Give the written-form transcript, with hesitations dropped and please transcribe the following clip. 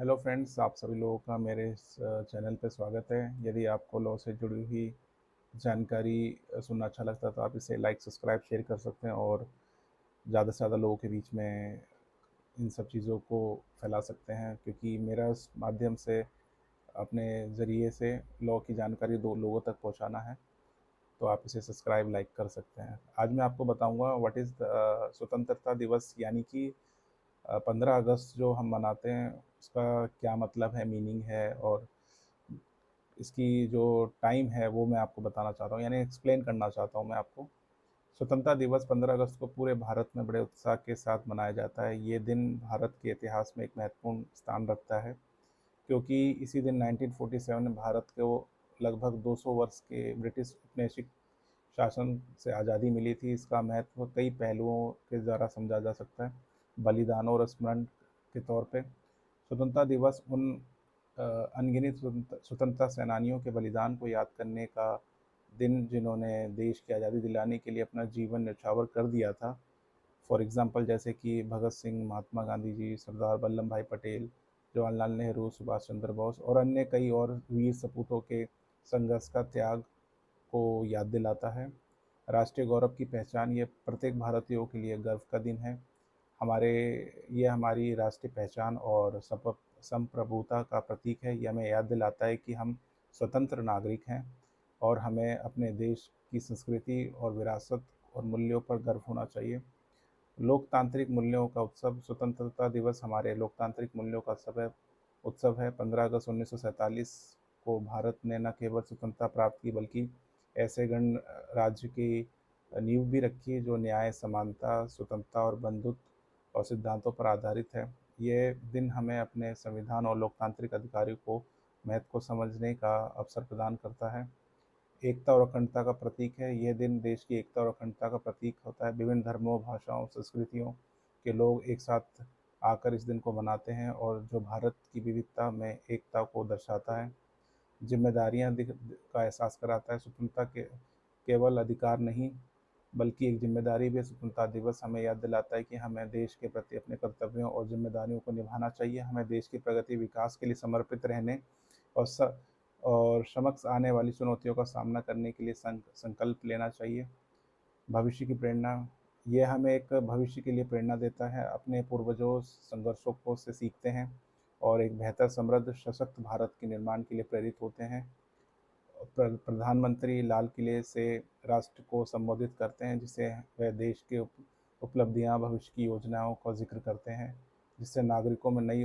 Hello friends, आप सभी लोगों का मेरे इस चैनल पे स्वागत है। यदि आपको लॉ से जुड़ी हुई जानकारी सुनना अच्छा लगता है तो आप इसे लाइक, सब्सक्राइब, शेयर कर सकते हैं और ज़्यादा से ज़्यादा लोगों के बीच में इन सब चीज़ों को फैला सकते हैं, क्योंकि मेरा इस माध्यम से अपने ज़रिए से लॉ की जानकारी दो लोगों तक पहुंचाना है। तो आप इसे सब्सक्राइब, लाइक कर सकते हैं। आज मैं आपको बताऊंगा व्हाट इज़ द स्वतंत्रता दिवस, यानी कि 15 अगस्त जो हम मनाते हैं उसका क्या मतलब है, मीनिंग है, और इसकी जो टाइम है वो मैं आपको बताना चाहता हूँ, यानी एक्सप्लेन करना चाहता हूँ मैं आपको। स्वतंत्रता दिवस 15 अगस्त को पूरे भारत में बड़े उत्साह के साथ मनाया जाता है। ये दिन भारत के इतिहास में एक महत्वपूर्ण स्थान रखता है, क्योंकि इसी दिन 1947 में भारत को लगभग 200 वर्ष के ब्रिटिश उपनिवेशिक शासन से आज़ादी मिली थी। इसका महत्व कई पहलुओं के द्वारा समझा जा सकता है। बलिदानों और स्मरण के तौर पे स्वतंत्रता दिवस उन अनगिनत स्वतंत्रता सेनानियों के बलिदान को याद करने का दिन जिन्होंने देश की आज़ादी दिलाने के लिए अपना जीवन न्यौछावर कर दिया था। फॉर एग्ज़ाम्पल जैसे कि भगत सिंह, महात्मा गांधी जी, सरदार वल्लभ भाई पटेल, जवाहरलाल नेहरू, सुभाष चंद्र बोस और अन्य कई और वीर सपूतों के संघर्ष का त्याग को याद दिलाता है। राष्ट्रीय गौरव की पहचान, ये प्रत्येक भारतीयों के लिए गर्व का दिन है। हमारे ये हमारी राष्ट्रीय पहचान और संप्रभुता का प्रतीक है। ये हमें याद दिलाता है कि हम स्वतंत्र नागरिक हैं और हमें अपने देश की संस्कृति और विरासत और मूल्यों पर गर्व होना चाहिए। लोकतांत्रिक मूल्यों का उत्सव, स्वतंत्रता दिवस हमारे लोकतांत्रिक मूल्यों का उत्सव है। 15 अगस्त 1947 को भारत ने न केवल स्वतंत्रता प्राप्त की, बल्कि ऐसे गण राज्य की नींव भी रखी जो न्याय, समानता, स्वतंत्रता और बंधुत्व और सिद्धांतों पर आधारित है। ये दिन हमें अपने संविधान और लोकतांत्रिक अधिकारों को महत्व को समझने का अवसर प्रदान करता है। एकता और अखंडता का प्रतीक है। यह दिन देश की एकता और अखंडता का प्रतीक होता है। विभिन्न धर्मों, भाषाओं, संस्कृतियों के लोग एक साथ आकर इस दिन को मनाते हैं, और जो भारत की विविधता में एकता को दर्शाता है। जिम्मेदारियां का एहसास कराता है। स्वतंत्रता के केवल अधिकार नहीं, बल्कि एक जिम्मेदारी भी है। स्वतंत्रता दिवस हमें याद दिलाता है कि हमें देश के प्रति अपने कर्तव्यों और जिम्मेदारियों को निभाना चाहिए। हमें देश की प्रगति, विकास के लिए समर्पित रहने और समक्ष आने वाली चुनौतियों का सामना करने के लिए संकल्प लेना चाहिए। भविष्य की प्रेरणा, ये हमें एक भविष्य के लिए प्रेरणा देता है। अपने पूर्वजों संघर्षों को से सीखते हैं और एक बेहतर, समृद्ध, सशक्त भारत के निर्माण के लिए प्रेरित होते हैं। प्रधानमंत्री लाल किले से राष्ट्र को संबोधित करते हैं, जिससे वह देश के उपलब्धियां, भविष्य की योजनाओं का जिक्र करते हैं, जिससे नागरिकों में नई